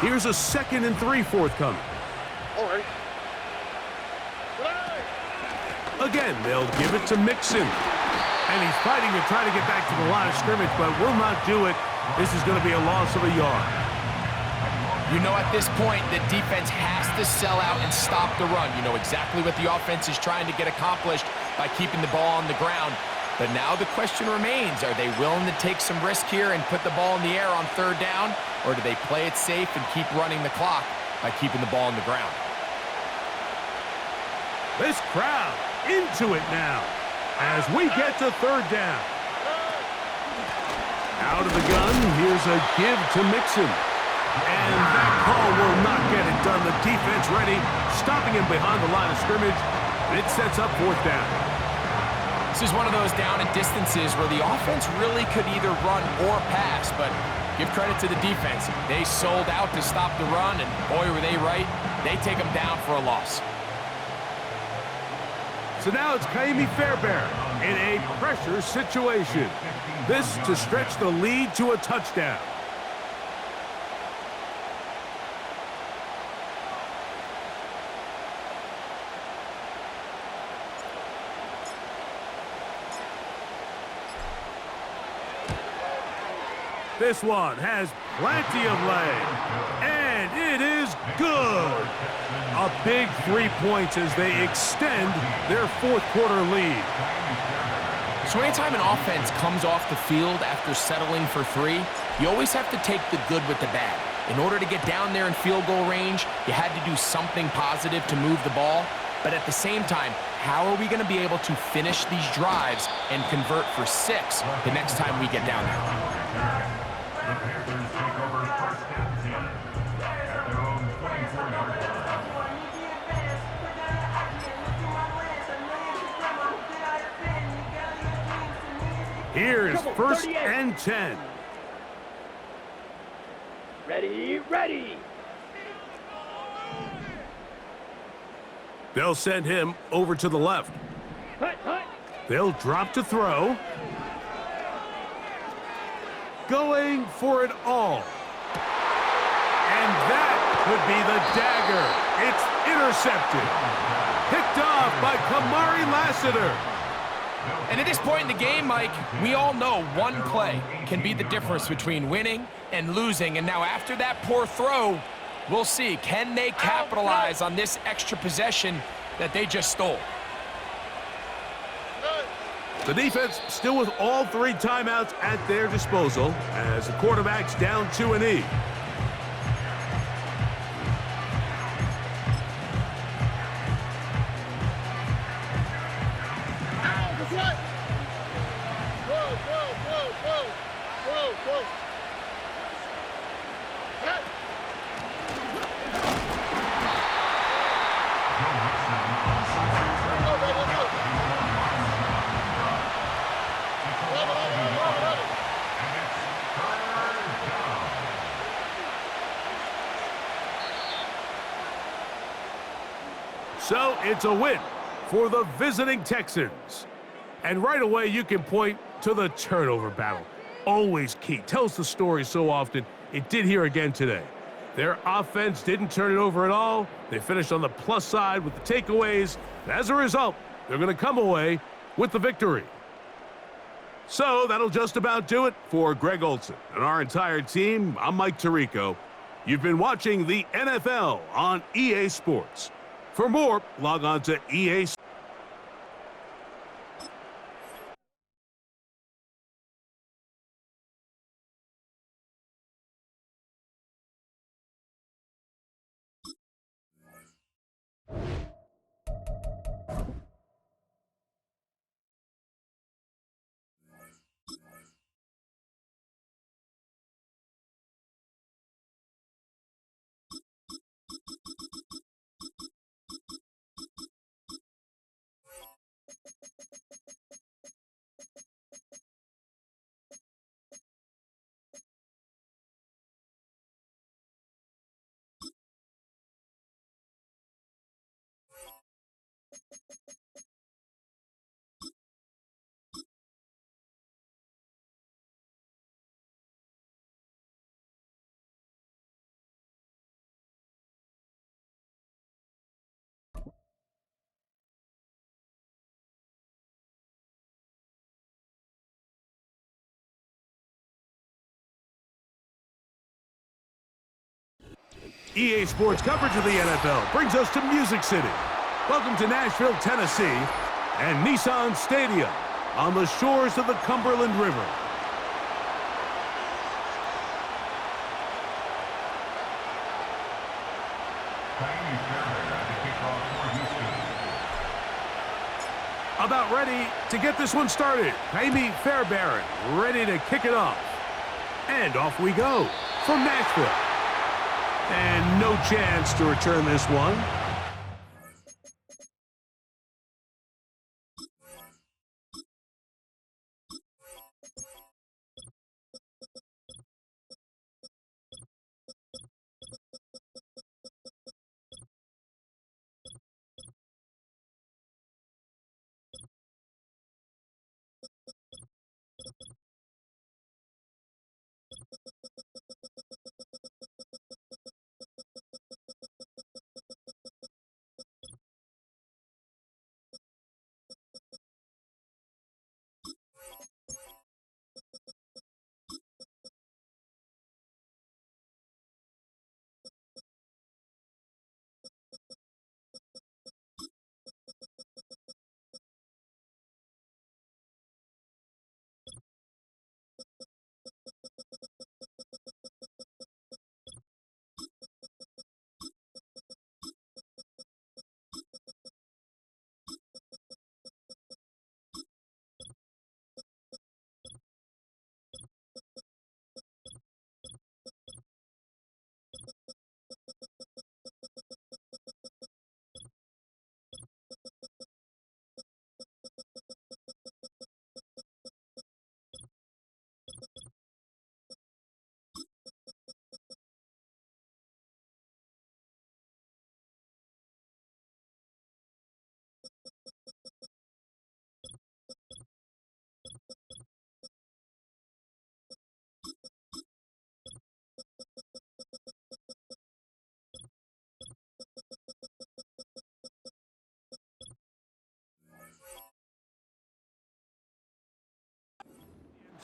Here's a 2nd and 3 forthcoming. All right. Again, they'll give it to Mixon. And he's fighting to try to get back to the line of scrimmage, but will not do it. This is going to be a loss of a yard. You know, at this point, the defense has to sell out and stop the run. You know exactly what the offense is trying to get accomplished by keeping the ball on the ground. But now the question remains, are they willing to take some risk here and put the ball in the air on 3rd down? Or do they play it safe and keep running the clock by keeping the ball on the ground? This crowd into it now as we get to 3rd down. Out of the gun, here's a give to Mixon. And that call will not get it done. The defense ready, stopping him behind the line of scrimmage. And it sets up 4th down. This is one of those down and distances where the offense really could either run or pass, but give credit to the defense. They sold out to stop the run, and boy, were they right. They take them down for a loss. So now it's Kaimi Fairbairn in a pressure situation. This to stretch the lead to a touchdown. This one has plenty of leg, and it is good. A big 3 points as they extend their 4th quarter lead. So anytime an offense comes off the field after settling for 3, you always have to take the good with the bad. In order to get down there in field goal range, you had to do something positive to move the ball. But at the same time, how are we going to be able to finish these drives and convert for 6 the next time we get down there? Here's 1st and 10. Ready, ready. They'll send him over to the left. Hut, hut. They'll drop to throw. Going for it all. And that could be the dagger. It's intercepted. Picked off by Kamari Lassiter. And at this point in the game, Mike, we all know one play can be the difference between winning and losing. And now after that poor throw, we'll see, can they capitalize on this extra possession that they just stole? The defense still with all 3 timeouts at their disposal as the quarterback's down 2 and E. So it's a win for the visiting Texans. And right away, you can point to the turnover battle. Always key. Tells the story so often. It did here again today. Their offense didn't turn it over at all. They finished on the plus side with the takeaways. And as a result, they're going to come away with the victory. So that'll just about do it for Greg Olson and our entire team. I'm Mike Tirico. You've been watching the NFL on EA Sports. For more, log on to EA Sports. EA Sports coverage of the NFL brings us to Music City. Welcome to Nashville, Tennessee, and Nissan Stadium on the shores of the Cumberland River. About ready to get this one started. Jaime Fairbairn ready to kick it off. And off we go from Nashville. And no chance to return this one.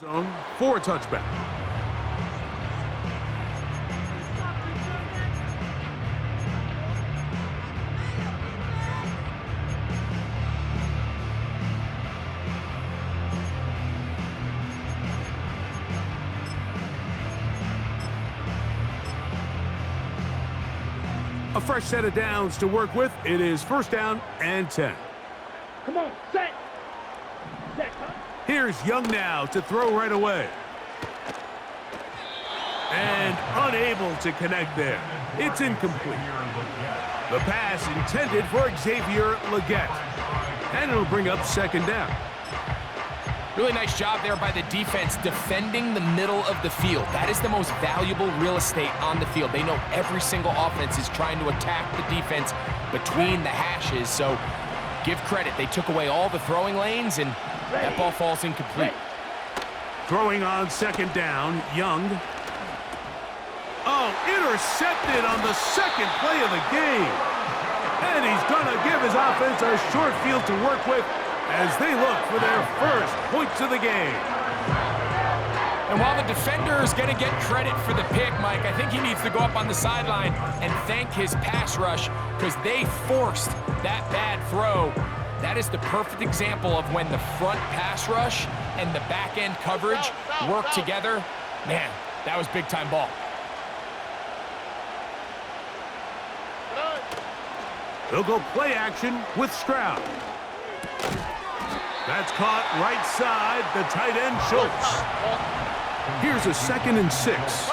Zone for a touchback. A fresh set of downs to work with. It is first down and 10. Come on, set. Set, huh? Here's Young now to throw right away. And unable to connect there. It's incomplete. The pass intended for Xavier Legette. And it'll bring up second down. Really nice job there by the defense defending the middle of the field. That is the most valuable real estate on the field. They know every single offense is trying to attack the defense between the hashes. So give credit. They took away all the throwing lanes, and that ball falls incomplete. Throwing on second down, Young. Oh, intercepted on the second play of the game. And he's going to give his offense a short field to work with as they look for their first points of the game. And while the defender is going to get credit for the pick, Mike, I think he needs to go up on the sideline and thank his pass rush because they forced that bad throw. That is the perfect example of when the front pass rush and the back end coverage work together. Man, that was big-time ball. They'll go play action with Stroud. That's caught right side, the tight end Schultz. Here's a 2nd and 6.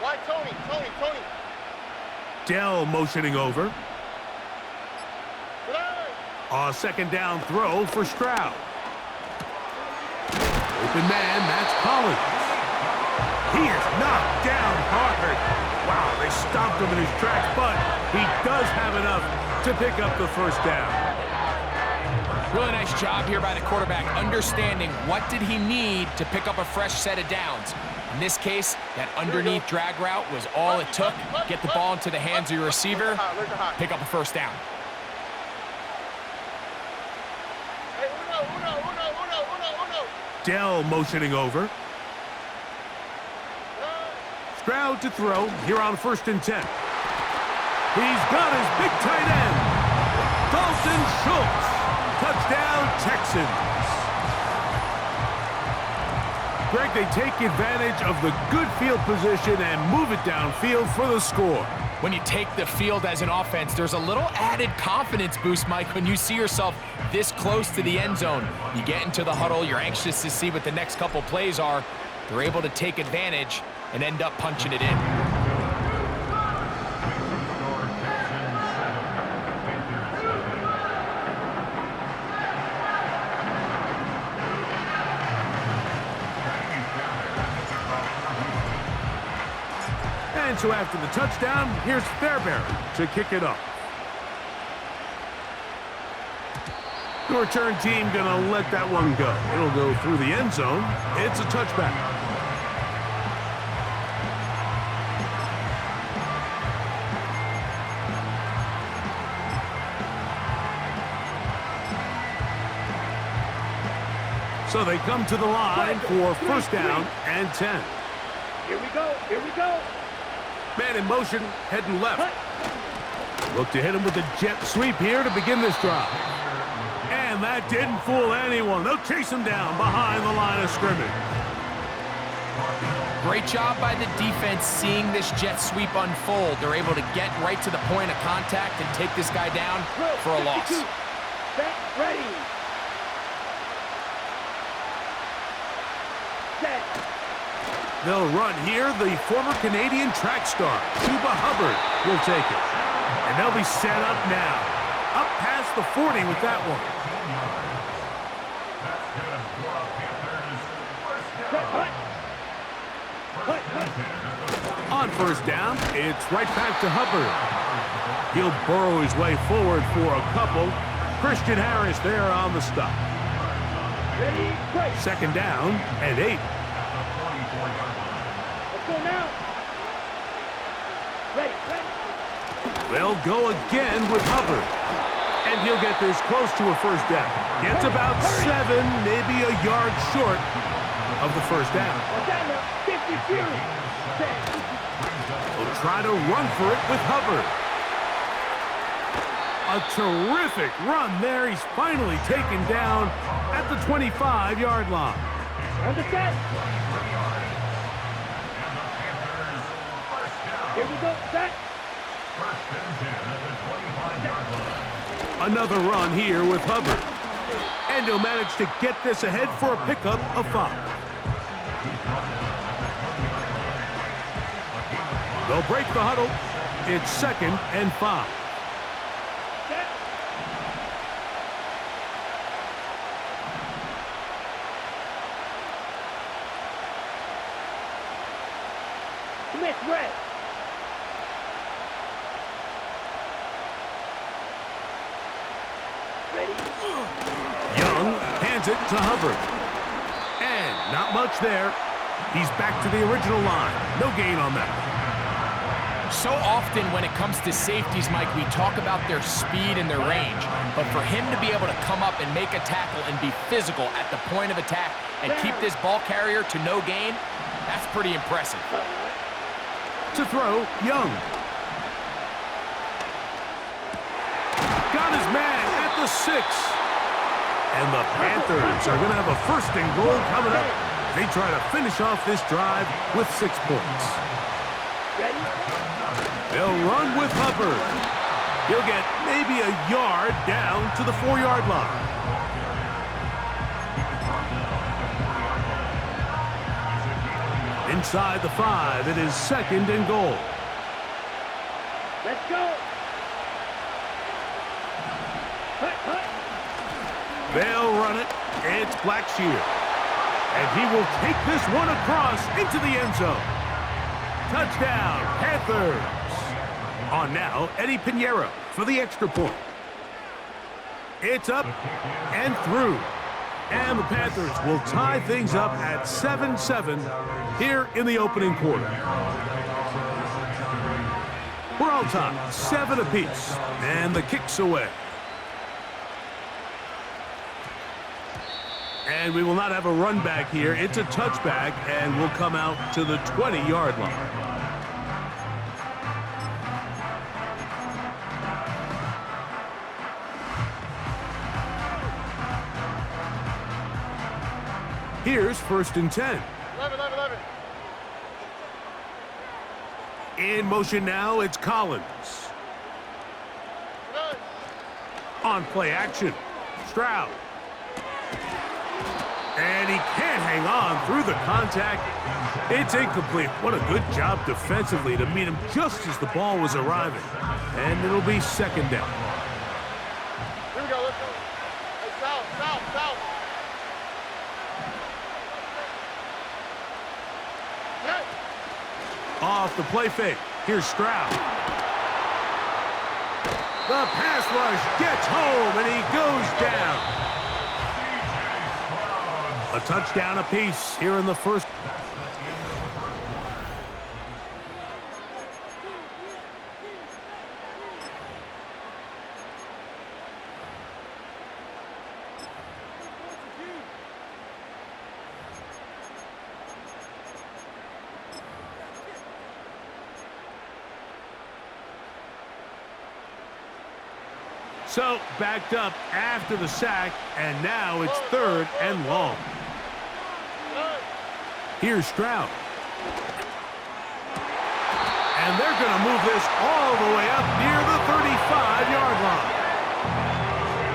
Why, Tony? Dell motioning over. A second down throw for Stroud. Open man, that's Collins. He is knocked down hard. Wow, they stopped him in his tracks, but he does have enough to pick up the first down. Really nice job here by the quarterback, understanding what did he need to pick up a fresh set of downs. In this case, that underneath drag route was all it took. Get the ball into the hands of your receiver, pick up a first down. Dell motioning over. Stroud to throw here on 1st and 10. He's got his big tight end, Dalton Schultz. Touchdown, Texans. Greg, they take advantage of the good field position and move it downfield for the score. When you take the field as an offense, there's a little added confidence boost, Mike, when you see yourself this close to the end zone. You get into the huddle, you're anxious to see what the next couple plays are. They're able to take advantage and end up punching it in. And so after the touchdown, here's Fairbairn to kick it up. The return team gonna let that one go. It'll go through the end zone. It's a touchback. So they come to the line for 1st down and 10. Here we go. Here we go. Man in motion, heading left. Look to hit him with a jet sweep here to begin this drive. And that didn't fool anyone. They'll chase him down behind the line of scrimmage. Great job by the defense seeing this jet sweep unfold. They're able to get right to the point of contact and take this guy down for a loss. Set, ready. Set. They'll run here. The former Canadian track star, Chuba Hubbard, will take it. And they'll be set up now. Up past the 40 with that one. On 1st down, it's right back to Hubbard. He'll burrow his way forward for a couple. Christian Harris there on the stop. Ready, break. 2nd down and 8. Let's go now. Ready, ready. They'll go again with Hubbard. And he'll get this close to a 1st down. Gets about 7, maybe a yard short of the 1st down. Down now. 50 Fury. They'll try to run for it with Hubbard. A terrific run there. He's finally taken down at the 25-yard line. Understand? Here we go. Set. Another run here with Hubbard. And he'll manage to get this ahead for a pickup of 5. They'll break the huddle. It's 2nd and 5. Set. Smith, red. Young hands it to Hubbard. And not much there. He's back to the original line. No gain on that. So often when it comes to safeties, Mike, we talk about their speed and their range. But for him to be able to come up and make a tackle and be physical at the point of attack and keep this ball carrier to no gain, that's pretty impressive. To throw, Young. Got his man at the 6. And the Panthers are going to have a 1st and goal coming up. They try to finish off this drive with 6 points. They'll run with Hubbard. He'll get maybe a yard down to the 4-yard line. Inside the 5, it is 2nd and goal. Let's go. They'll run it. It's Blackshear. And he will take this one across into the end zone. Touchdown, Panthers. On now, Eddie Pinheiro for the extra point. It's up and through. And the Panthers will tie things up at 7-7 here in the opening quarter. We're all tied, 7 apiece, and the kick's away. And we will not have a run back here. It's a touchback, and we'll come out to the 20-yard line. Here's 1st and 10. 11. In motion now, it's Collins. On play action, Stroud. And he can't hang on through the contact. It's incomplete. What a good job defensively to meet him just as the ball was arriving. And it'll be 2nd down. Here we go, let's go. Hey, south. Hey. Off the play fake. Here's Stroud. The pass rush gets home, and he goes down. A touchdown apiece here in the first. So backed up after the sack, and now it's 3rd and long. Here's Stroud. And they're going to move this all the way up near the 35-yard line.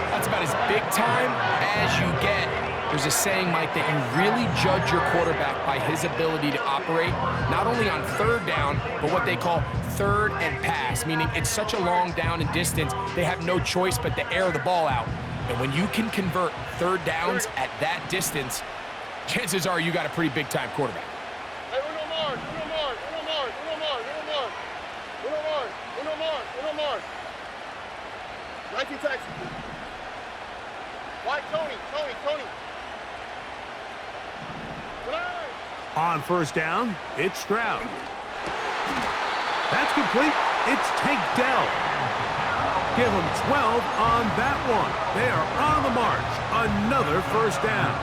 That's about as big time as you get. There's a saying, Mike, that you really judge your quarterback by his ability to operate, not only on 3rd down, but what they call 3rd and pass, meaning it's such a long down and distance, they have no choice but to air the ball out. And when you can convert 3rd downs at that distance, chances are you got a pretty big-time quarterback. Hey, uno more. Nike Texas. White Tony. On 1st down, it's Stroud. That's complete. It's Tank Dell. Give them 12 on that one. They are on the march. Another 1st down.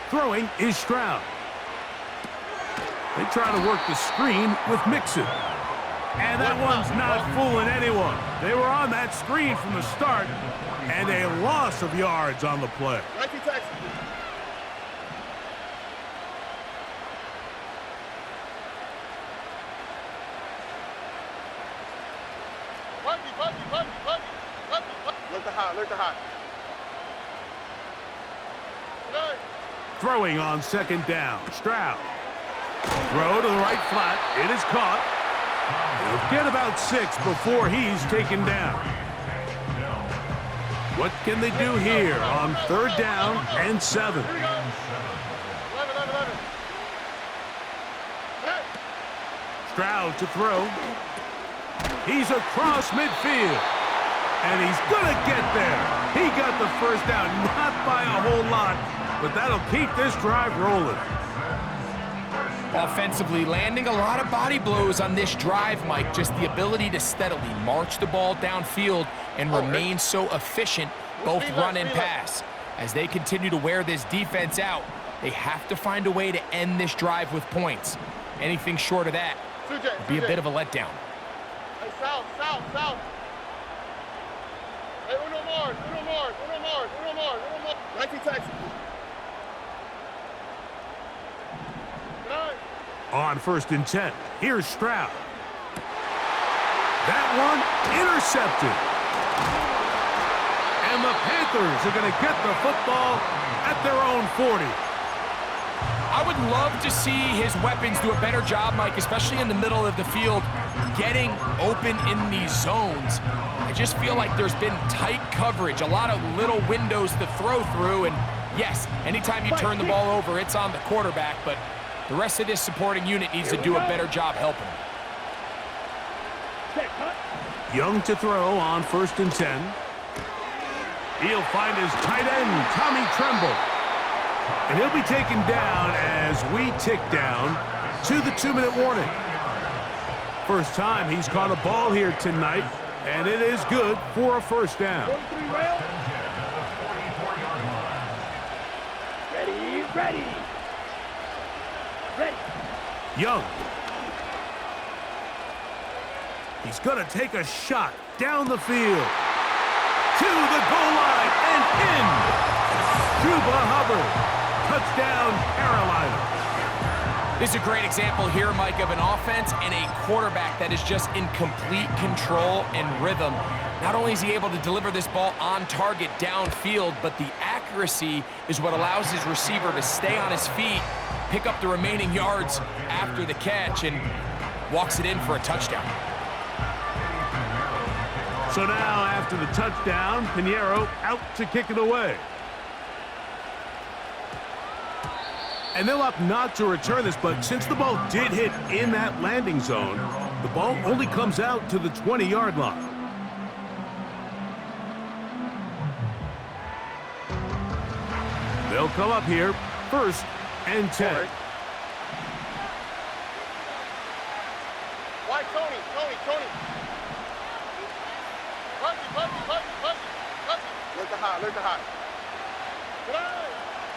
Throwing is Stroud. They try to work the screen with Mixon. And that one's not fooling anyone. They were on that screen from the start, and a loss of yards on the play. Nike Texas. Look the high. Throwing on 2nd down, Stroud. Throw to the right flat. It is caught. He'll get about 6 before he's taken down. What can they do here on 3rd down and 7? Stroud to throw. He's across midfield. And he's going to get there. He got the 1st down, not by a whole lot, but that'll keep this drive rolling. Offensively, landing a lot of body blows on this drive, Mike. Just the ability to steadily march the ball downfield and remain so efficient, both run and pass. As they continue to wear this defense out, they have to find a way to end this drive with points. Anything short of that would be a bit of a letdown. Hey, south. Hey, uno more. Nike Texas. On 1st and 10, here's Stroud. That one intercepted. And the Panthers are going to get the football at their own 40. I would love to see his weapons do a better job, Mike, especially in the middle of the field, getting open in these zones. I just feel like there's been tight coverage, a lot of little windows to throw through, and yes, anytime you turn the ball over, it's on the quarterback, but the rest of this supporting unit needs to do a better job helping him. Young to throw on 1st and 10. He'll find his tight end, Tommy Tremble. And he'll be taken down as we tick down to the 2-minute warning. First time he's caught a ball here tonight, and it is good for a first down. Ready. Young. He's going to take a shot down the field. To the goal line and in. Juba Hubbard. Touchdown, Carolina. This is a great example here, Mike, of an offense and a quarterback that is just in complete control and rhythm. Not only is he able to deliver this ball on target downfield, but the accuracy is what allows his receiver to stay on his feet, pick up the remaining yards after the catch, and walks it in for a touchdown. So now, after the touchdown, Pinheiro out to kick it away. And they'll opt not to return this, but since the ball did hit in that landing zone, the ball only comes out to the 20-yard line. They'll come up here, 1st and 10. Why, Tony? Punch. Look the hot.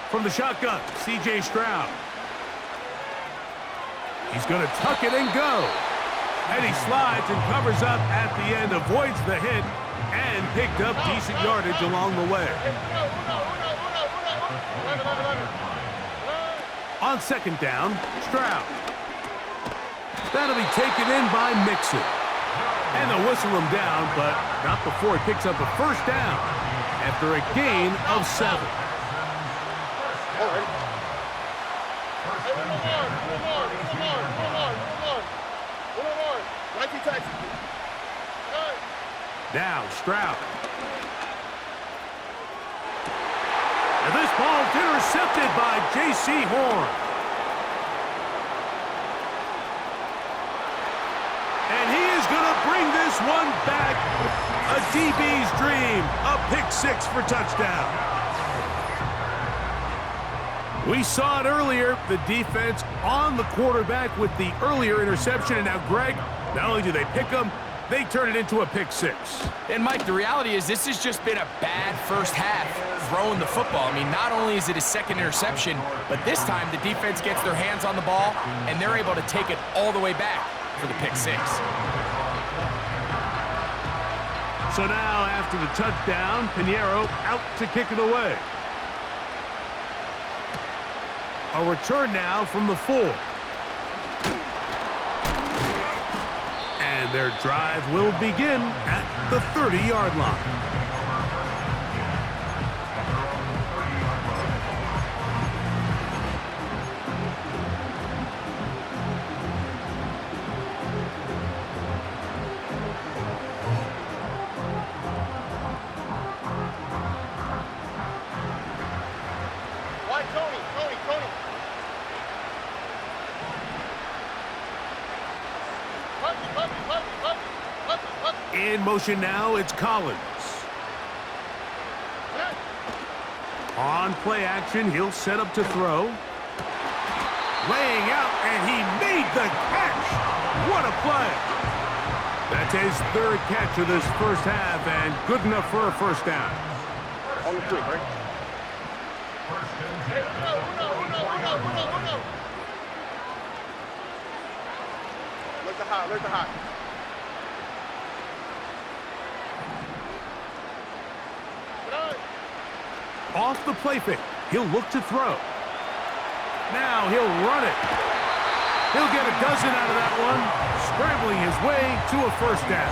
From the shotgun, C.J. Stroud. He's going to tuck it and go. And he slides and covers up at the end, avoids the hit, and picked up decent yardage along the way. On 2nd down, Stroud. That'll be taken in by Mixon. And they'll whistle him down, but not before he picks up a first down after a gain of 7. Now Stroud. And this ball's intercepted by J.C. Horn. And he is going to bring this one back. A DB's dream. A pick 6 for touchdown. We saw it earlier, the defense on the quarterback with the earlier interception. And now, Greg, not only do they pick him, they turn it into a pick 6. And, Mike, the reality is this has just been a bad first half throwing the football. I mean, not only is it his 2nd interception, but this time the defense gets their hands on the ball, and they're able to take it all the way back for the pick 6. So now, after the touchdown, Pinheiro out to kick it away. A return now from the 4. And their drive will begin at the 30-yard line. Why, Tony? In motion now, it's Collins. On play action, he'll set up to throw. Laying out, and he made the catch. What a play. That's his 3rd catch of this first half, and good enough for a first down. On the 3, right? Hey, Uno. Look the hot. Off the play fake, he'll look to throw. Now he'll run it. He'll get a dozen out of that one, scrambling his way to a first down.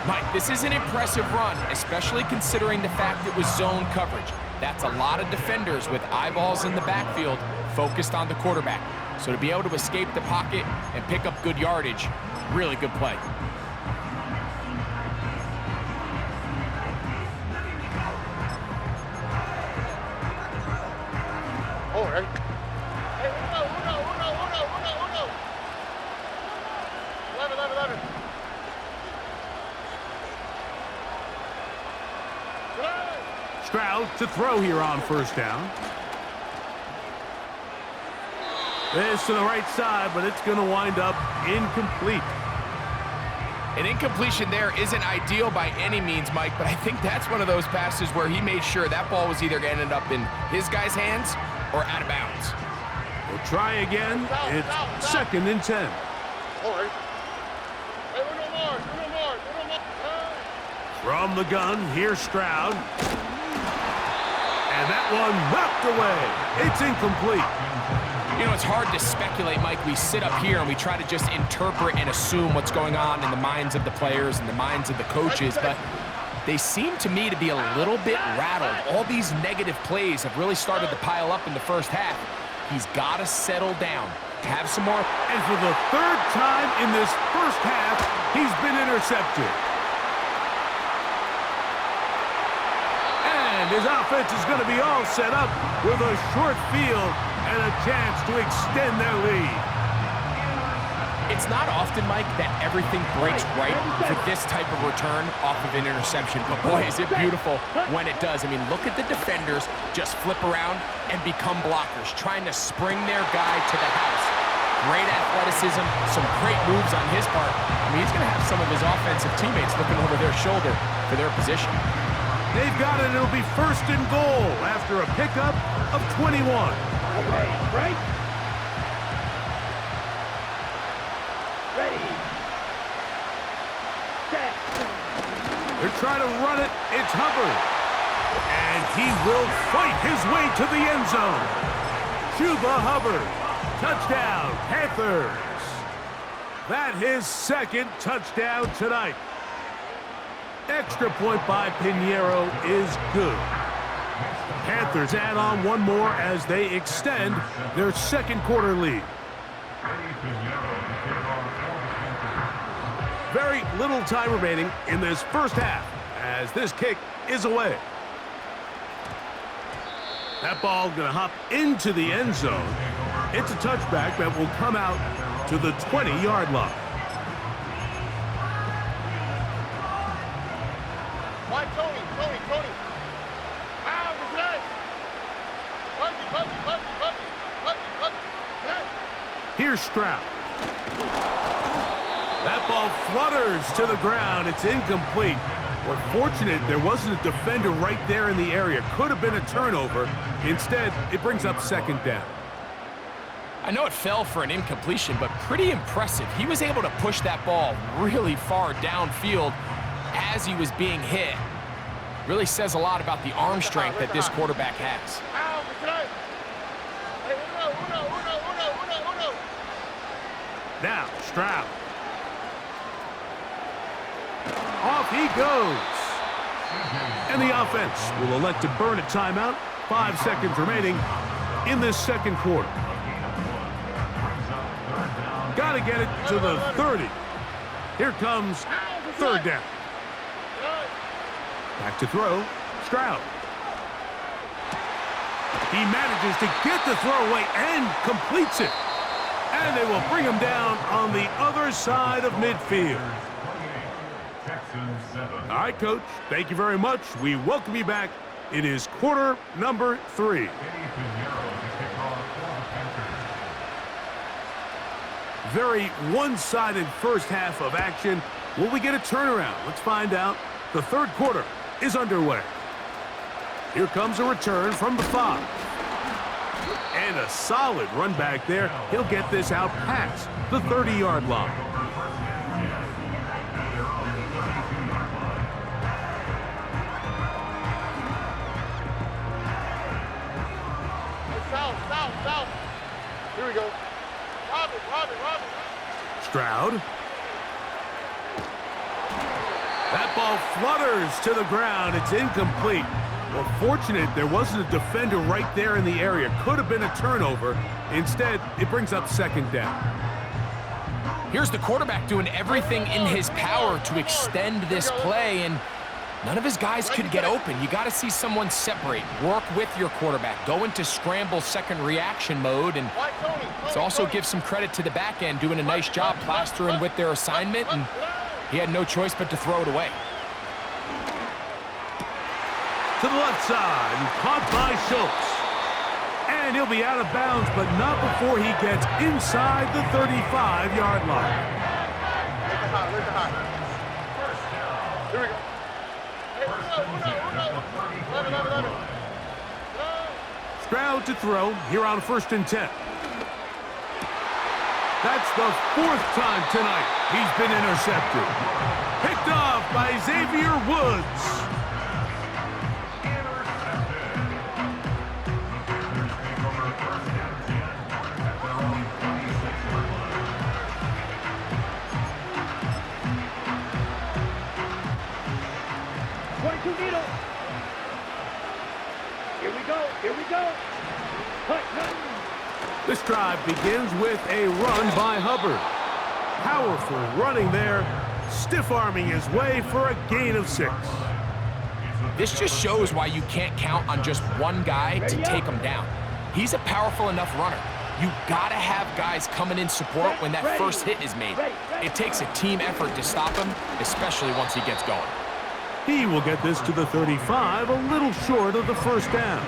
Mike, this is an impressive run, especially considering the fact it was zone coverage. That's a lot of defenders with eyeballs in the backfield focused on the quarterback. So to be able to escape the pocket and pick up good yardage, really good play. All right. Hey, Uno. 11. Stroud to throw here on first down. This to the right side, but it's going to wind up incomplete. An incompletion there isn't ideal by any means, Mike, but I think that's one of those passes where he made sure that ball was either going to end up in his guy's hands or out of bounds. We'll try again. It's 2nd and 10. All right. Hey, no more. From the gun, here's Stroud. And that one knocked away. It's incomplete. You know, it's hard to speculate, Mike. We sit up here and we try to just interpret and assume what's going on in the minds of the players and the minds of the coaches, but they seem to me to be a little bit rattled. All these negative plays have really started to pile up in the first half. He's got to settle down, have some more. And for the 3rd time in this first half, he's been intercepted. And his offense is going to be all set up with a short field and a chance to extend their lead. It's not often, Mike, that everything breaks right for this type of return off of an interception. But boy, is it beautiful when it does. I mean, look at the defenders just flip around and become blockers, trying to spring their guy to the house. Great athleticism, some great moves on his part. I mean, he's going to have some of his offensive teammates looking over their shoulder for their position. They've got it. It'll be 1st and goal after a pickup of 21. Okay, right? Ready. Set. They're trying to run it. It's Hubbard. And he will fight his way to the end zone. Chuba Hubbard. Touchdown, Panthers. That his 2nd touchdown tonight. Extra point by Pinheiro is good. The Panthers add on one more as they extend their 2nd quarter lead. Very little time remaining in this first half as this kick is away. That ball going to hop into the end zone. It's a touchback that will come out to the 20-yard line. Why, Tony. Ah, what's that? Here's Stroud. That ball flutters to the ground. It's incomplete. We're fortunate there wasn't a defender right there in the area. Could have been a turnover. Instead, it brings up 2nd down. I know it fell for an incompletion, but pretty impressive. He was able to push that ball really far downfield as he was being hit. Really says a lot about the arm strength that this quarterback has. Now, Stroud. Off he goes. And the offense will elect to burn a timeout. 5 seconds remaining in this 2nd quarter. Got to get it to the 30. Here comes 3rd down. Back to throw, Stroud. He manages to get the throw away and completes it. And they will bring him down on the other side of midfield. All right, Coach, thank you very much. We welcome you back. It is quarter number 3. Very one-sided first half of action. Will we get a turnaround? Let's find out. The 3rd quarter is underway. Here comes a return from the 5. And a solid run back there. He'll get this out past the 30-yard line. South. Here we go. Robin. Stroud. That ball flutters to the ground. It's incomplete. Well, fortunate there wasn't a defender right there in the area. Could have been a turnover. Instead, it brings up 2nd down. Here's the quarterback doing everything in his power to extend this play, and none of his guys could get open. You got to see someone separate, work with your quarterback, go into scramble 2nd reaction mode, and let's also give some credit to the back end doing a nice job plastering with their assignment, and he had no choice but to throw it away. to the left side, and caught by Schultz. And he'll be out of bounds, but not before he gets inside the 35-yard line. Look at high. Here we go. Hey, Uno. 11. Stroud to throw here on 1st and 10. That's the 4th time tonight he's been intercepted. Picked off by Xavier Woods. Here we go. Cut. This drive begins with a run by Hubbard. Powerful running there, stiff-arming his way for a gain of 6. This just shows why you can't count on just one guy to take him down. He's a powerful enough runner. You gotta have guys coming in support when that first hit is made. It takes a team effort to stop him, especially once he gets going. He will get this to the 35, a little short of the 1st down.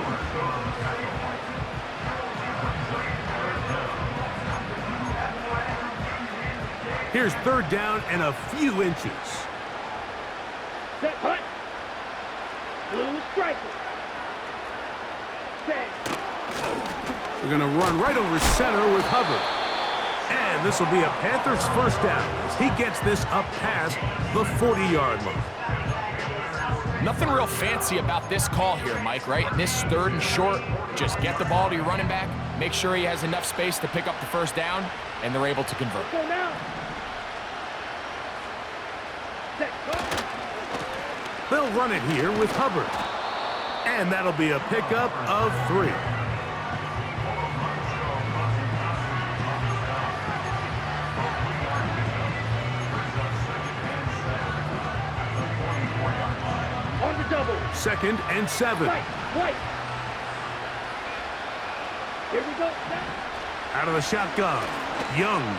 Here's 3rd down and a few inches. Set, cut. Blue striker. Set. We're going to run right over center with Hubbard. And this will be a Panthers 1st down as he gets this up past the 40-yard line. Nothing real fancy about this call here, Mike, right? In this 3rd and short, just get the ball to your running back, make sure he has enough space to pick up the 1st down, and they're able to convert. Go now. Set, They'll run it here with Hubbard. And that'll be a pickup of 3. On the double. 2nd and 7. Right. Here we go. Out of the shotgun, Young.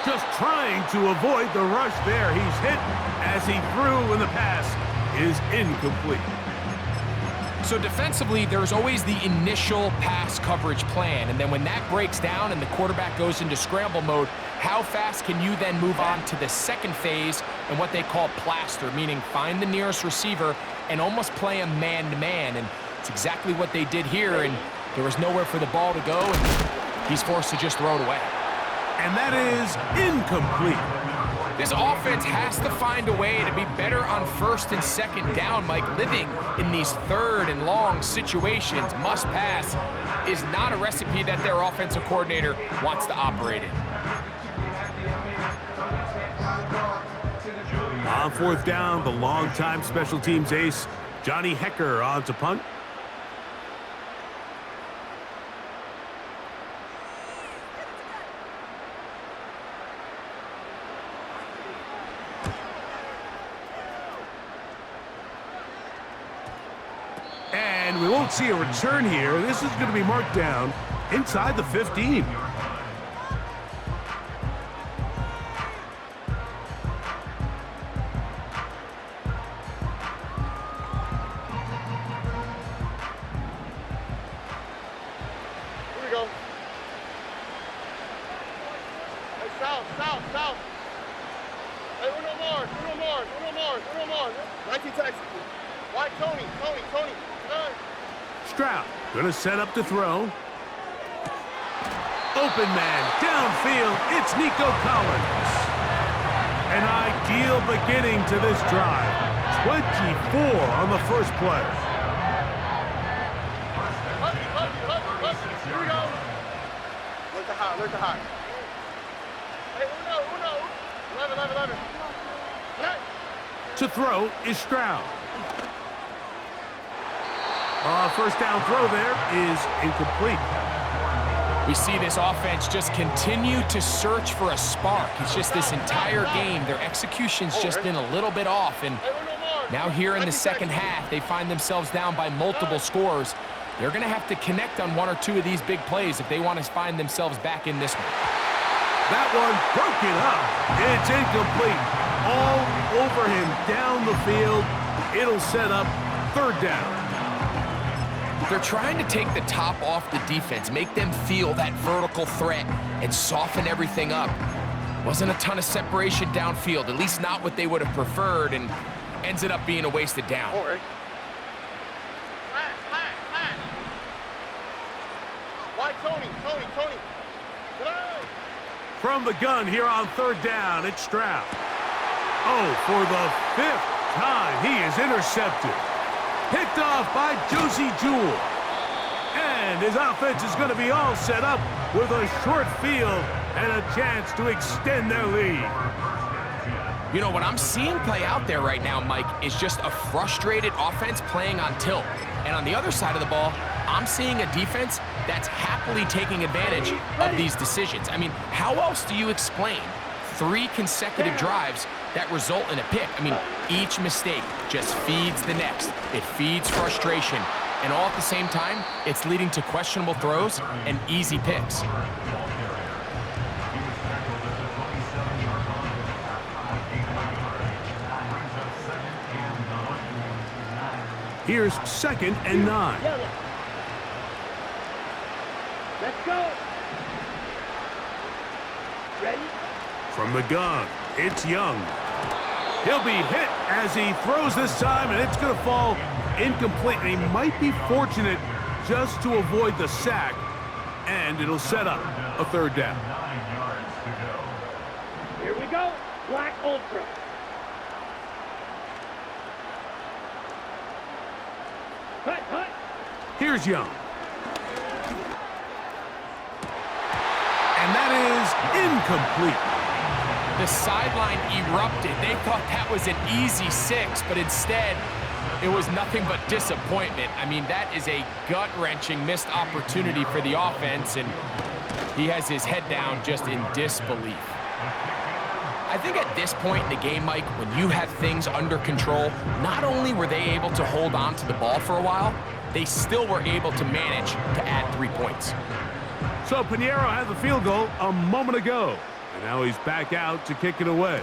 Just trying to avoid the rush there. He's hit as he threw, and the pass is incomplete. So defensively, there's always the initial pass coverage plan, and then when that breaks down and the quarterback goes into scramble mode, how fast can you then move on to the 2nd phase and what they call plaster, meaning find the nearest receiver and almost play him man-to-man, and it's exactly what they did here, and there was nowhere for the ball to go, and he's forced to just throw it away. And that is incomplete. This offense has to find a way to be better on 1st and 2nd down, Mike. Living in these 3rd and long situations, must pass, is not a recipe that their offensive coordinator wants to operate in. On 4th down, the longtime special teams ace, Johnny Hecker, on to punt. And we won't see a return here. This is going to be marked down inside the 15. South. Hey, Uno Mars. 19 Texas. White Tony. Stroud gonna set up to throw. Open man downfield. It's Nico Collins. An ideal beginning to this drive. 24 on the first play. Here we go. Look to high. Hey, Uno. 11. To throw is Stroud. First down throw there is incomplete. We see this offense just continue to search for a spark. It's just this entire game, their execution's just been a little bit off. And now here in the second half, they find themselves down by multiple scores. They're going to have to connect on one or two of these big plays if they want to find themselves back in this one. That one broken up. It's incomplete. All over him down the field. It'll set up third down. They're trying to take the top off the defense, make them feel that vertical threat, and soften everything up. Wasn't a ton of separation downfield, at least not what they would have preferred, and ends it up being a wasted down. All right. Why Tony? From the gun here on third down, it's Stroud. Oh, for the 5th time, he is intercepted. Picked off by Josie Jewell. And his offense is going to be all set up with a short field and a chance to extend their lead. You know, what I'm seeing play out there right now, Mike, is just a frustrated offense playing on tilt. And on the other side of the ball, I'm seeing a defense that's happily taking advantage of these decisions. I mean, how else do you explain 3 consecutive drives that result in a pick? I mean, each mistake just feeds the next. It feeds frustration. And all at the same time, it's leading to questionable throws and easy picks. Here's 2nd and 9. Yellow. Let's go. Ready? From the gun, it's Young. He'll be hit as he throws this time, and it's going to fall incomplete. And he might be fortunate just to avoid the sack, and it'll set up a third down. Here we go. Black Ultra. Cut. Here's Young. And that is incomplete. The sideline erupted. They thought that was an easy 6, but instead, it was nothing but disappointment. I mean, that is a gut-wrenching missed opportunity for the offense, and he has his head down just in disbelief. I think at this point in the game, Mike, when you have things under control, not only were they able to hold on to the ball for a while, they still were able to manage to add 3 points. So Pinheiro had the field goal a moment ago, and now he's back out to kick it away.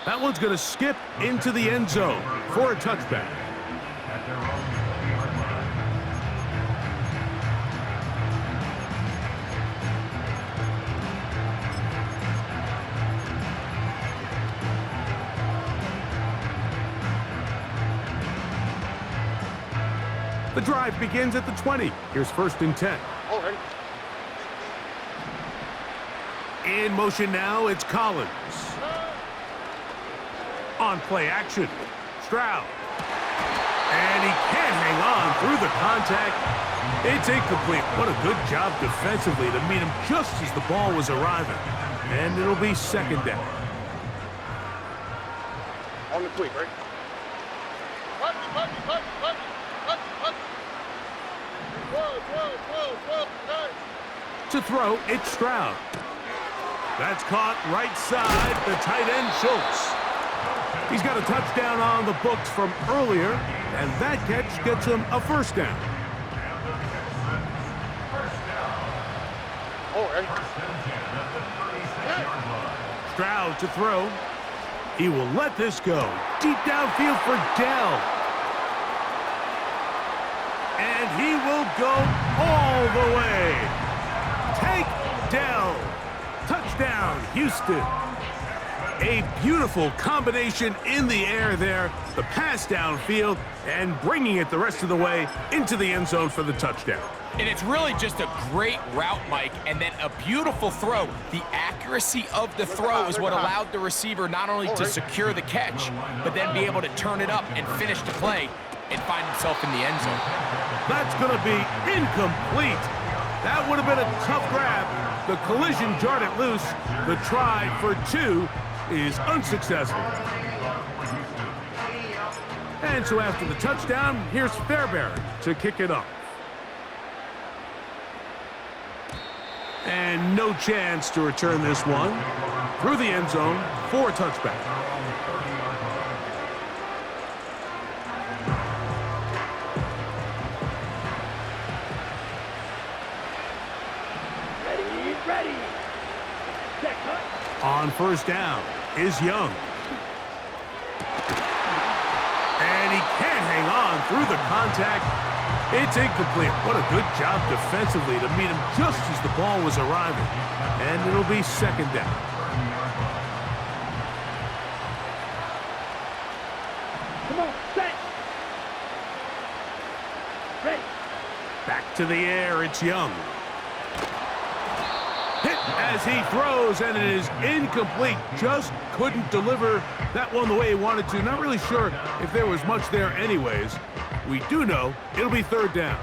That one's going to skip into the end zone for a touchback. The drive begins at the 20. Here's 1st and 10. All right. In motion now, it's Collins. On play action, Stroud. And he can't hang on through the contact. It's incomplete. What a good job defensively to meet him just as the ball was arriving. And it'll be 2nd down. On the quick, right? To throw, it's Stroud. That's caught right side, the tight end Schultz. He's got a touchdown on the books from earlier, and that catch gets him a 1st down. All right. Stroud to throw. He will let this go. Deep downfield for Dell. And he will go all the way. Take Dell. Touchdown, Houston. A beautiful combination in the air there. The pass downfield and bringing it the rest of the way into the end zone for the touchdown. And it's really just a great route, Mike, and then a beautiful throw. The accuracy of the throw is what allowed the receiver not only to secure the catch, but then be able to turn it up and finish the play and find himself in the end zone. That's going to be incomplete. That would have been a tough grab. The collision jarred it loose. The try for 2 is unsuccessful. And so after the touchdown, here's Fairbairn to kick it off. And no chance to return this one through the end zone for a touchback. Set, cut. On first down is Young. And he can't hang on through the contact. It's incomplete. What a good job defensively to meet him just as the ball was arriving. And it'll be second down. Come on, set. Ready. Back to the air, it's Young. Hit as he throws, and it is incomplete. Just couldn't deliver that one the way he wanted to. Not really sure if there was much there anyways. We do know it'll be third down.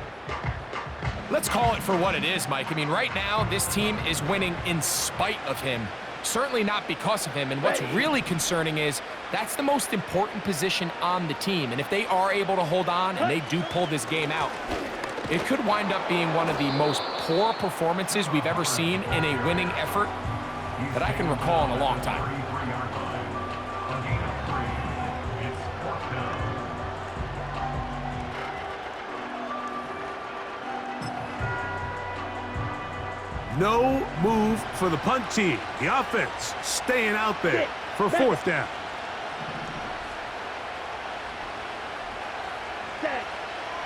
Let's call it for what it is, Mike. I mean, right now, this team is winning in spite of him. Certainly not because of him. And what's really concerning is that's the most important position on the team. And if they are able to hold on and they do pull this game out, it could wind up being one of the most poor performances we've ever seen in a winning effort that I can recall in a long time. No move for the punt team. The offense staying out there for fourth down. Set.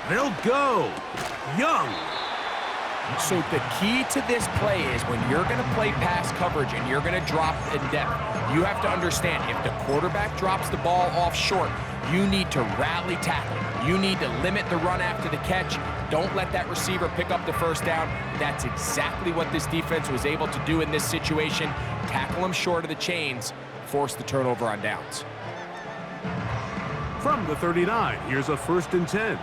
They'll go. Young. So the key to this play is when you're going to play pass coverage and you're going to drop in depth, you have to understand if the quarterback drops the ball off short, you need to rally tackle. You need to limit the run after the catch. Don't let that receiver pick up the first down. That's exactly what this defense was able to do in this situation. Tackle him short of the chains, force the turnover on downs. From the 39, here's a 1st and 10.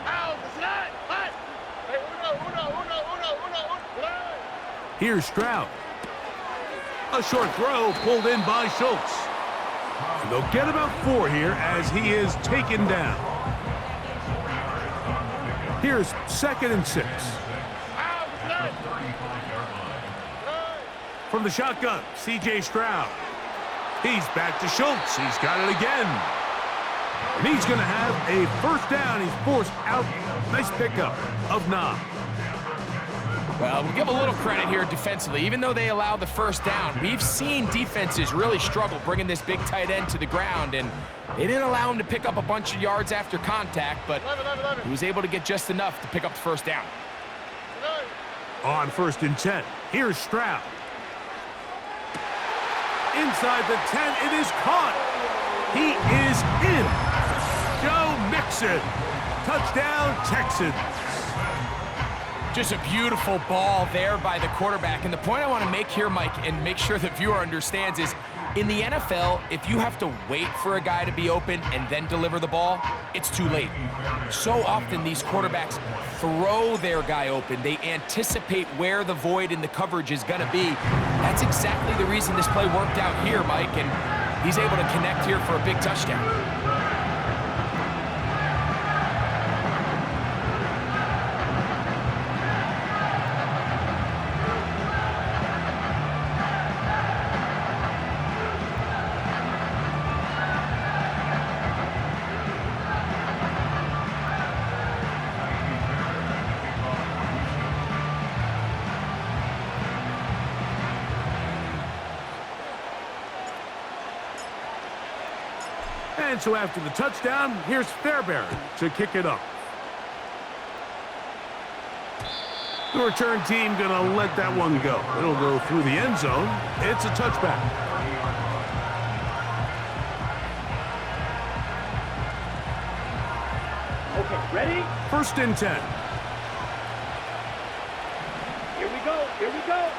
Here's Stroud. A short throw pulled in by Schultz. And they'll get about 4 here as he is taken down. Here's 2nd and 6. From the shotgun, C.J. Stroud. He's back to Schultz. He's got it again. And he's going to have a first down. He's forced out. Nice pickup of 9. Well, we'll give a little credit here defensively. Even though they allowed the first down, we've seen defenses really struggle bringing this big tight end to the ground, and they didn't allow him to pick up a bunch of yards after contact, but he was able to get just enough to pick up the first down. On 1st and 10, here's Stroud. Inside the 10, it is caught. He is in. Joe Mixon. Touchdown, Texans. Just a beautiful ball there by the quarterback. And the point I want to make here, Mike, and make sure the viewer understands is, in the NFL, if you have to wait for a guy to be open and then deliver the ball, it's too late. So often these quarterbacks throw their guy open. They anticipate where the void in the coverage is going to be. That's exactly the reason this play worked out here, Mike, and he's able to connect here for a big touchdown. And so after the touchdown, here's Fairbairn to kick it up. The return team going to let that one go. It'll go through the end zone. It's a touchback. Okay, ready? 1st and 10. Here we go. Here we go.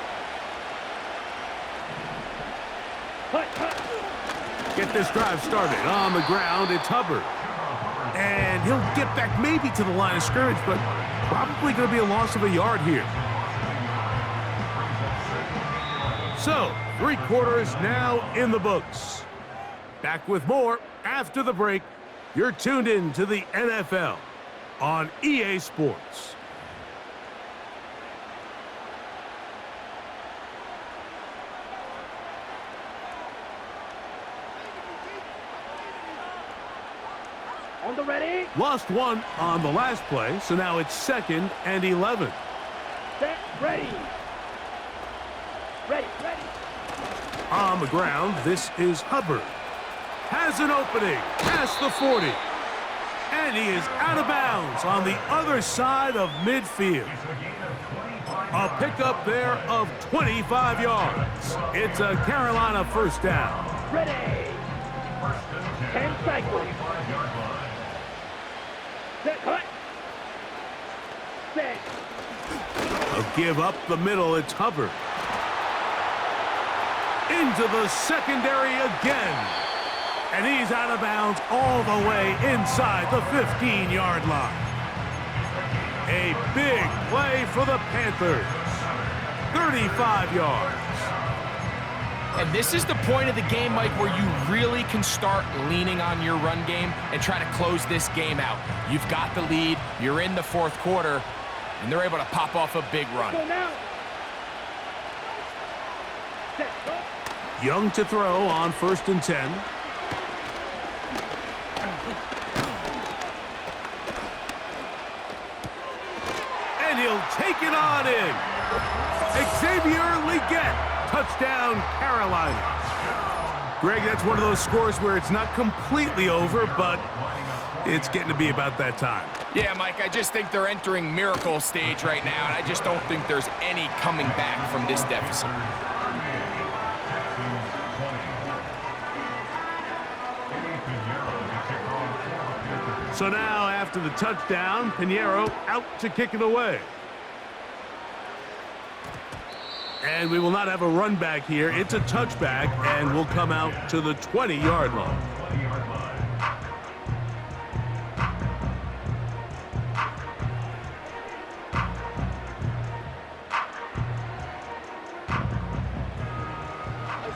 Cut. Get this drive started. On the ground, it's Hubbard. And he'll get back maybe to the line of scrimmage, but probably going to be a loss of a yard here. So, 3 quarters now in the books. Back with more after the break. You're tuned in to the NFL on EA Sports. On the ready. Lost 1 on the last play, so now it's 2nd and 11. Set. Ready. Ready. On the ground, this is Hubbard. Has an opening past the 40. And he is out of bounds on the other side of midfield. A pickup there of 25 yards. It's a Carolina first down. Ready. 10 cycles. Set, cut. Set. A give up the middle, it's Hubbard. Into the secondary again. And he's out of bounds all the way inside the 15-yard line. A big play for the Panthers. 35 yards. And this is the point of the game, Mike, where you really can start leaning on your run game and try to close this game out. You've got the lead, you're in the fourth quarter, and they're able to pop off a big run. Go now. Set, go. Young to throw on 1st and 10. And he'll take it on in. Xavier Leggett. Touchdown, Carolina. Greg, that's one of those scores where it's not completely over, but it's getting to be about that time. Yeah, Mike, I just think they're entering miracle stage right now, and I just don't think there's any coming back from this deficit. So now, after the touchdown, Pinheiro out to kick it away. And we will not have a run back here. It's a touchback, and we'll come out to the 20-yard line.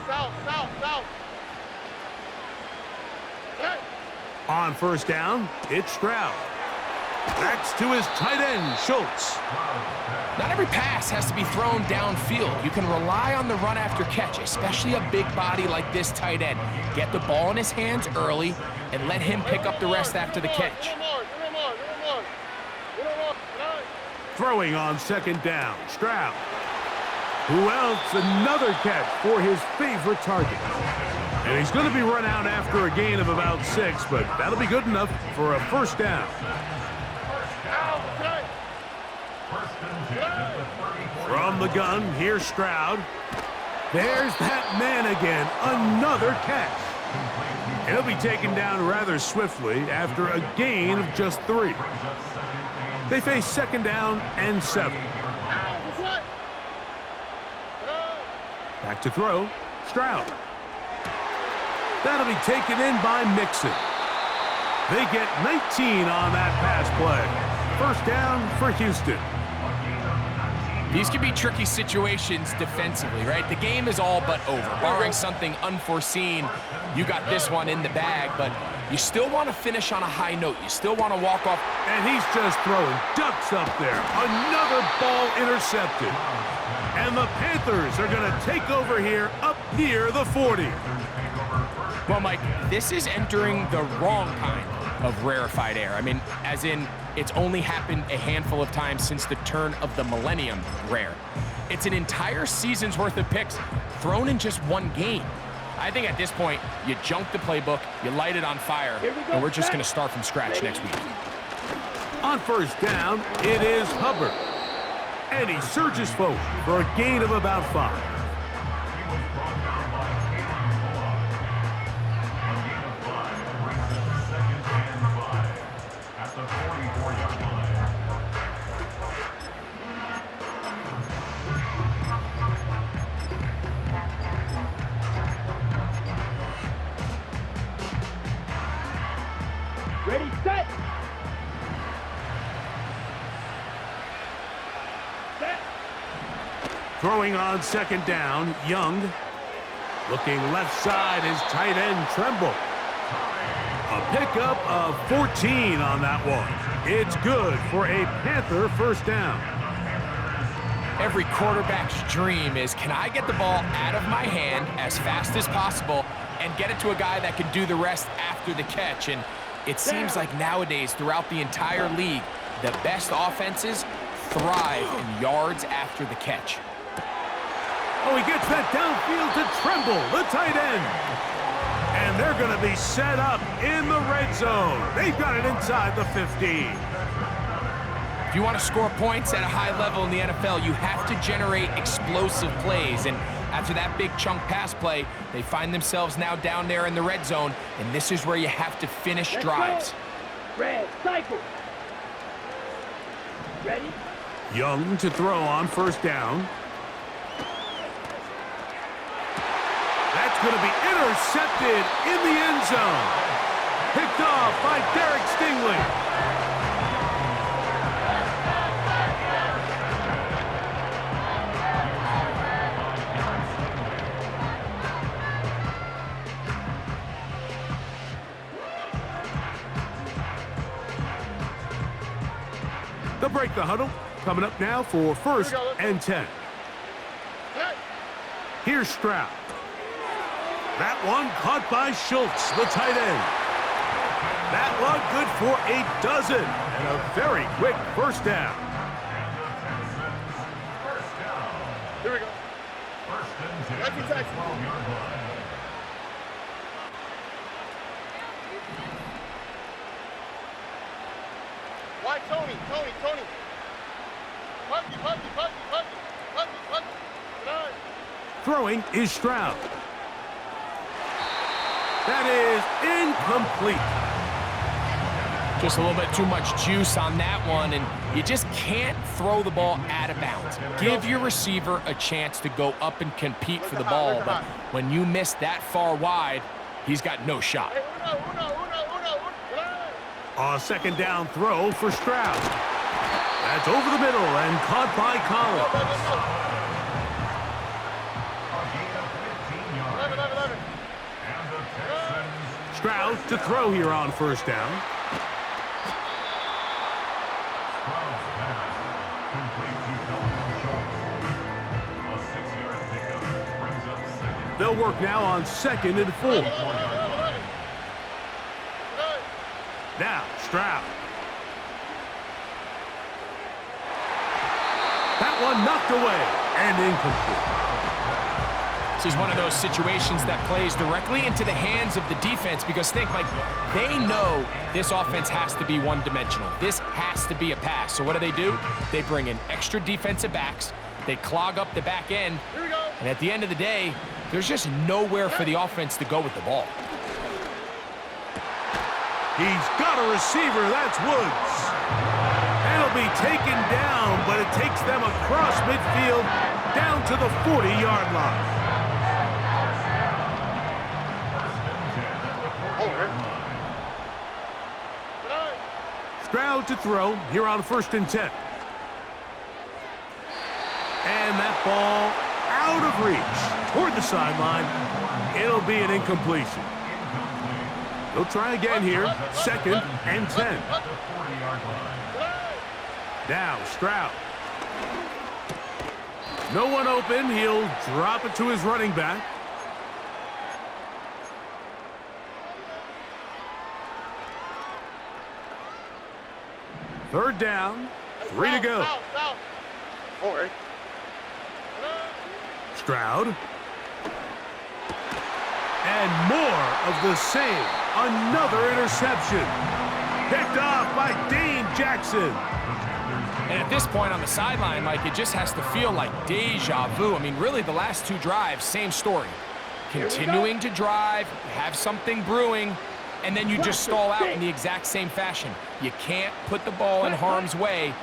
South. Hey. On 1st down, it's Stroud. Backs to his tight end, Schultz. Not every pass has to be thrown downfield. You can rely on the run after catch, especially a big body like this tight end. Get the ball in his hands early and let him pick up the rest after the catch. Throwing on 2nd down, Stroud. Who else? Another catch for his favorite target. And he's going to be run out after a gain of about 6, but that'll be good enough for a 1st down. From the gun, here's Stroud. There's that man again, another catch. He'll be taken down rather swiftly after a gain of just 3. They face 2nd down and 7. Back to throw, Stroud. That'll be taken in by Mixon. They get 19 on that pass play. 1st down for Houston. These can be tricky situations defensively, right? The game is all but over. Barring something unforeseen, you got this one in the bag, but you still want to finish on a high note. You still want to walk off. And he's just throwing ducks up there. Another ball intercepted. And the Panthers are going to take over here up near the 40. Well, Mike, this is entering the wrong kind of rarefied air. I mean, as in, it's only happened a handful of times since the turn of the millennium rare. It's an entire season's worth of picks thrown in just one game. I think at this point, you junk the playbook, you light it on fire, and we're just going to start from scratch next week. On 1st down, it is Hubbard. And he surges forward for a gain of about 5. Ready, set. Set. Throwing on 2nd down, Young. Looking left side is tight end Tremble. A pickup of 14 on that one. It's good for a Panther 1st down. Every quarterback's dream is, can I get the ball out of my hand as fast as possible and get it to a guy that can do the rest after the catch? And it seems like nowadays, throughout the entire league, the best offenses thrive in yards after the catch. Oh, he gets that downfield to Tremble, the tight end. And they're going to be set up in the red zone. They've got it inside the 15. If you want to score points at a high level in the NFL, you have to generate explosive plays. And after that big chunk pass play, they find themselves now down there in the red zone. And this is where you have to finish drives. Red cycle. Ready? Young to throw on first down. That's going to be intercepted in the end zone. Picked off by Derek Stingley. They'll break the huddle. Coming up now for first and 10. Here's Stroud. That one caught by Schultz, the tight end. That one good for a dozen. And a very quick first down. Here we go. First and 10. Why, Tony? Puppy. Throwing is Stroud. That is incomplete. Just a little bit too much juice on that one, and you just can't throw the ball out of bounds. Give your receiver a chance to go up and compete for the ball, but when you miss that far wide, he's got no shot. A second down throw for Stroud. That's over the middle and caught by Collins. Stroud to throw here on first down. They'll work now on second and 4. Now, Stroud. That one knocked away and incomplete. This is one of those situations that plays directly into the hands of the defense because think, Mike, they know this offense has to be one-dimensional. This has to be a pass. So what do? They bring in extra defensive backs. They clog up the back end. And at the end of the day, there's just nowhere for the offense to go with the ball. He's got a receiver. That's Woods. That'll be taken down, but it takes them across midfield down to the 40-yard line. Stroud to throw here on first and 10. And that ball out of reach toward the sideline. It'll be an incompletion. They'll try again here, second and 10. Now Stroud. No one open. He'll drop it to his running back. Third down, 3 to go. Stroud. And more of the same. Another interception. Picked off by Dane Jackson. And at this point on the sideline, Mike, it just has to feel like deja vu. I mean, really, the last two drives, same story. Continuing to drive, have something brewing, and then you just stall out in the exact same fashion. You can't put the ball in harm's way.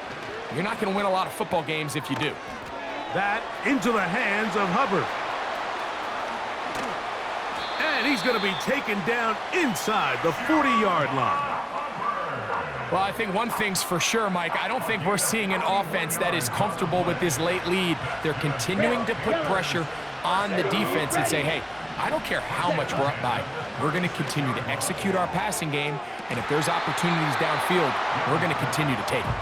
You're not going to win a lot of football games if you do. That into the hands of Hubbard. And he's going to be taken down inside the 40-yard line. Well, I think one thing's for sure, Mike. I don't think we're seeing an offense that is comfortable with this late lead. They're continuing to put pressure on the defense and say, hey, I don't care how much we're up by. We're going to continue to execute our passing game, and if there's opportunities downfield, we're going to continue to take it.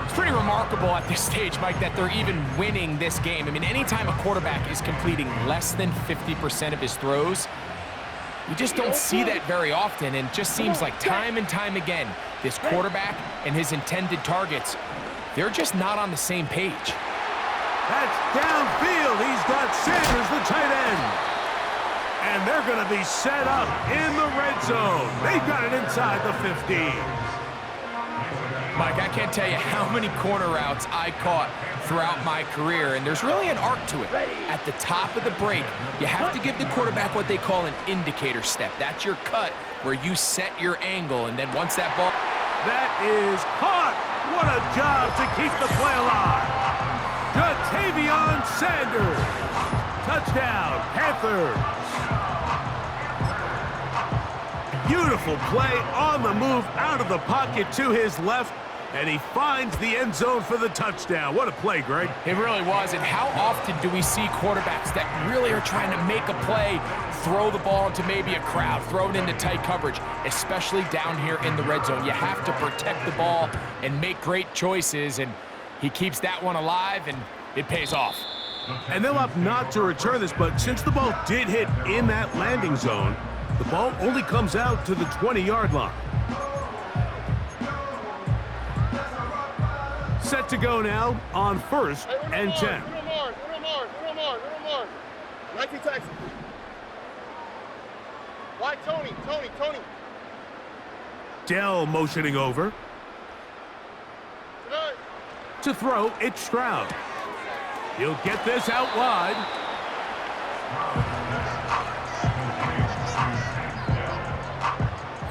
It's pretty remarkable at this stage, Mike, that they're even winning this game. I mean, anytime a quarterback is completing less than 50% of his throws, you just don't see that very often, and it just seems like time and time again, this quarterback and his intended targets, they're just not on the same page. That's downfield. He's got Sanders, the tight end. And they're going to be set up in the red zone. They've got it inside the 15. Mike, I can't tell you how many corner routes I caught throughout my career, and there's really an art to it. At the top of the break, you have to give the quarterback what they call an indicator step. That's your cut where you set your angle, and then once that ball... That is caught. What a job to keep the play alive. Ja'Tavion Sanders. Touchdown, Panthers. Beautiful play on the move out of the pocket to his left, and he finds the end zone for the touchdown. What a play, Greg. It really was, and how often do we see quarterbacks that really are trying to make a play, throw the ball into maybe a crowd, throw it into tight coverage, especially down here in the red zone. You have to protect the ball and make great choices, and he keeps that one alive, and it pays off. And they'll opt not to return this, but since the ball did hit in that landing zone, the ball only comes out to the 20-yard line. Set to go now on 1st and 10. Little more. Nike Texas. Why Tony? Dell motioning over. Tonight. To throw, it's Stroud. He'll get this out wide.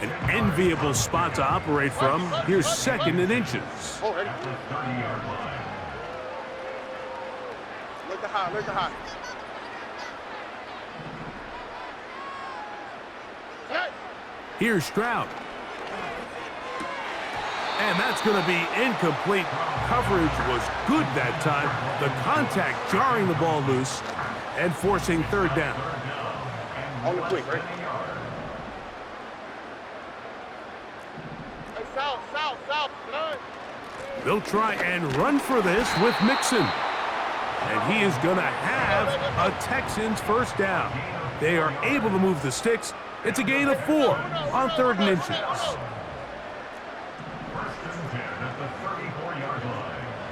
An enviable spot to operate from. Here's 2nd and inches. Oh, ready? Look the high. Tonight. Here's Stroud. And that's going to be incomplete. Coverage was good that time. The contact jarring the ball loose and forcing 3rd down. On the quick, right? Hey, south. Tonight. They'll try and run for this with Mixon. And he is going to have a Texans 1st down. They are able to move the sticks. It's a gain of 4 on 3rd and inches.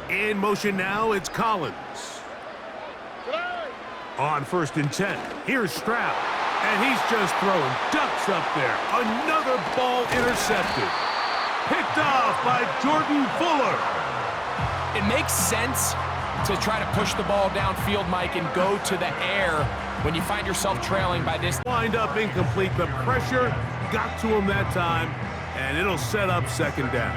In motion now, it's Collins. On 1st and 10, here's Stroud. And he's just throwing ducks up there. Another ball intercepted. Picked off by Jordan Fuller. It makes sense to try to push the ball downfield, Mike, and go to the air when you find yourself trailing by this. Wind up incomplete. The pressure got to him that time, and it'll set up 2nd down.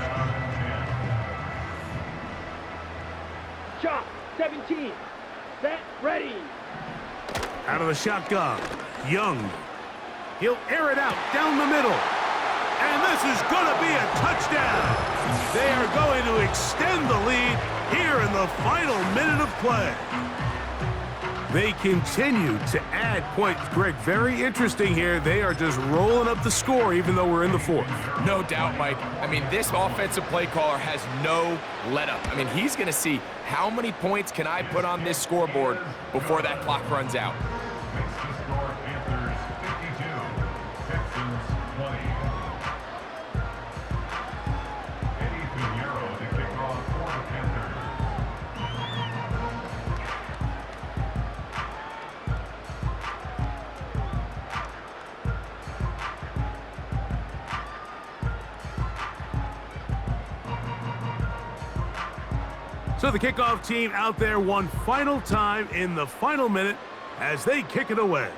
Shot, 17. Set, ready. Out of the shotgun, Young. He'll air it out down the middle. And this is going to be a touchdown. They are going to extend the lead here in the final minute of play. They continue to add points. Greg, very interesting here. They are just rolling up the score even though we're in the 4th. No doubt, Mike. I mean, this offensive play caller has no let-up. I mean, he's going to see how many points can I put on this scoreboard before that clock runs out. So the kickoff team out there one final time in the final minute as they kick it away.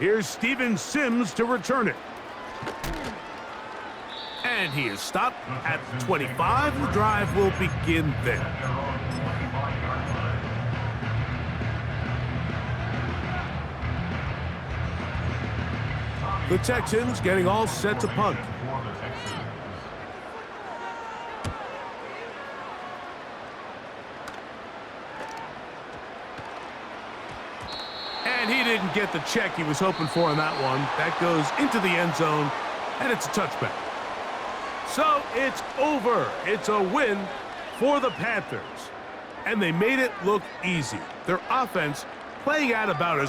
Here's Steven Sims to return it. And he is stopped at the 25. The drive will begin there. The Texans getting all set to punt. And he didn't get the check he was hoping for on that one. That goes into the end zone, and it's a touchback. So it's over. It's a win for the Panthers. And they made it look easy. Their offense playing at about as